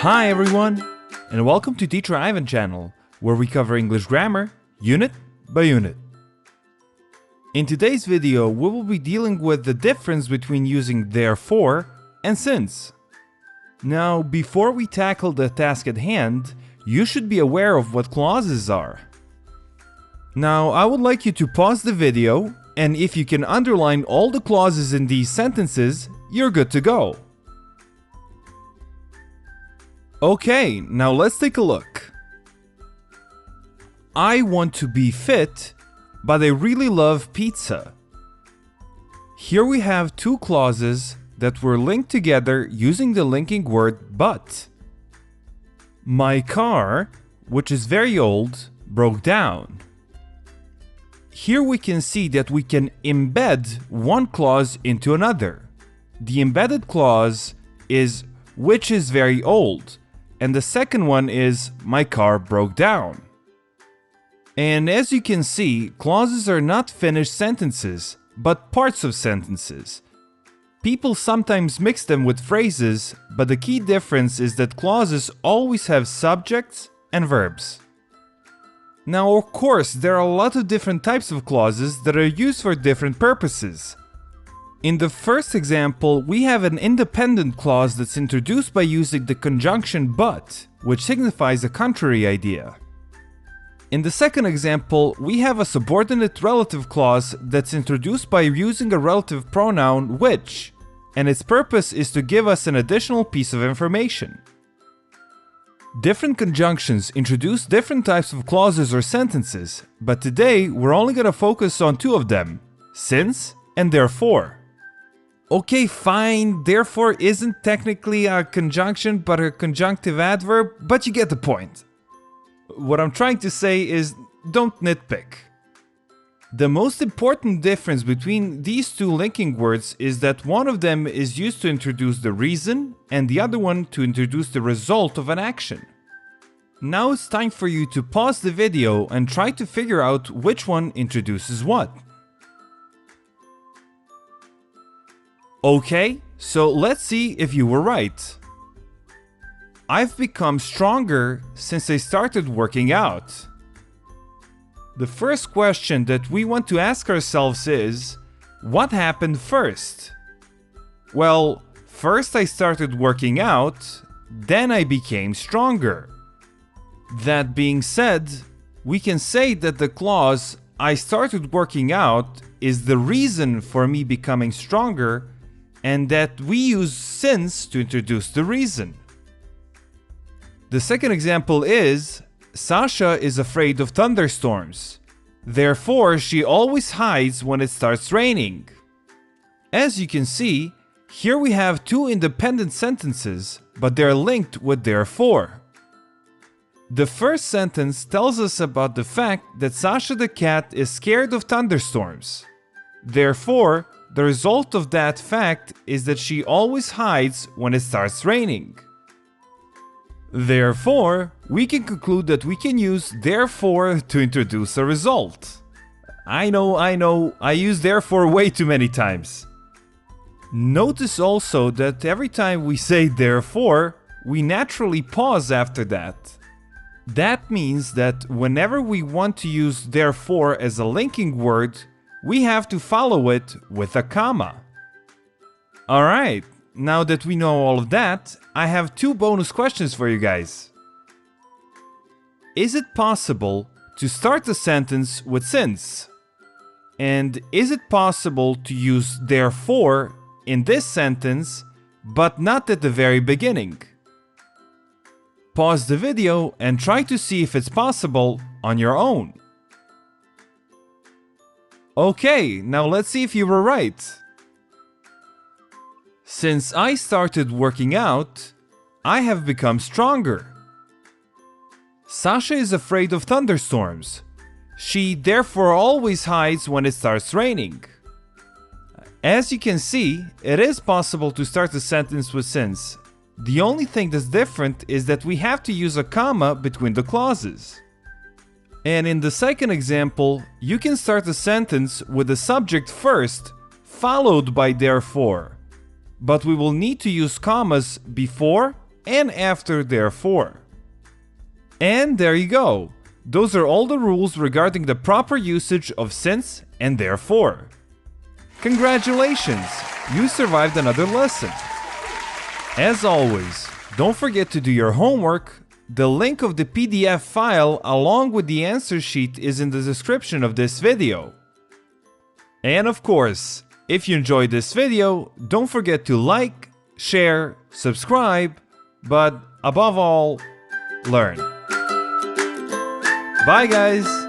Hi everyone, and welcome to Teacher Ivan channel, where we cover English grammar, unit by unit. In today's video, we will be dealing with the difference between using therefore and since. Now, before we tackle the task at hand, you should be aware of what clauses are. Now, I would like you to pause the video, and if you can underline all the clauses in these sentences, you're good to go. Okay, now let's take a look. I want to be fit, but I really love pizza. Here we have two clauses that were linked together using the linking word but. My car, which is very old, broke down. Here we can see that we can embed one clause into another. The embedded clause is which is very old, and the second one is my car broke down. And as you can see, clauses are not finished sentences, but parts of sentences. People sometimes mix them with phrases, but the key difference is that clauses always have subjects and verbs. Now, of course, there are a lot of different types of clauses that are used for different purposes. In the first example, we have an independent clause that's introduced by using the conjunction but, which signifies a contrary idea. In the second example, we have a subordinate relative clause that's introduced by using a relative pronoun which, and its purpose is to give us an additional piece of information. Different conjunctions introduce different types of clauses or sentences, but today we're only going to focus on two of them, since and therefore. Okay, fine, therefore isn't technically a conjunction but a conjunctive adverb, but you get the point. What I'm trying to say is, don't nitpick. The most important difference between these two linking words is that one of them is used to introduce the reason and the other one to introduce the result of an action. Now it's time for you to pause the video and try to figure out which one introduces what. Okay, so let's see if you were right. I've become stronger since I started working out. The first question that we want to ask ourselves is, what happened first? Well, first I started working out, then I became stronger. That being said, we can say that the clause I started working out is the reason for me becoming stronger, and that we use since to introduce the reason. The second example is, Sasha is afraid of thunderstorms. Therefore, she always hides when it starts raining. As you can see, here we have two independent sentences, but they're linked with therefore. The first sentence tells us about the fact that Sasha the cat is scared of thunderstorms. Therefore, the result of that fact is that she always hides when it starts raining. Therefore, we can conclude that we can use therefore to introduce a result. I know, I use therefore way too many times. Notice also that every time we say therefore, we naturally pause after that. That means that whenever we want to use therefore as a linking word, we have to follow it with a comma. Alright, now that we know all of that, I have two bonus questions for you guys. Is it possible to start a sentence with since? And is it possible to use therefore in this sentence, but not at the very beginning? Pause the video and try to see if it's possible on your own. Okay, now let's see if you were right. Since I started working out, I have become stronger. Sasha is afraid of thunderstorms. She therefore always hides when it starts raining. As you can see, it is possible to start a sentence with since. The only thing that's different is that we have to use a comma between the clauses. And in the second example, you can start a sentence with the subject first, followed by therefore. But we will need to use commas before and after therefore. And there you go. Those are all the rules regarding the proper usage of since and therefore. Congratulations! You survived another lesson. As always, don't forget to do your homework. The link of the PDF file along with the answer sheet is in the description of this video. And of course, if you enjoyed this video, don't forget to like, share, subscribe, but above all, learn. Bye guys!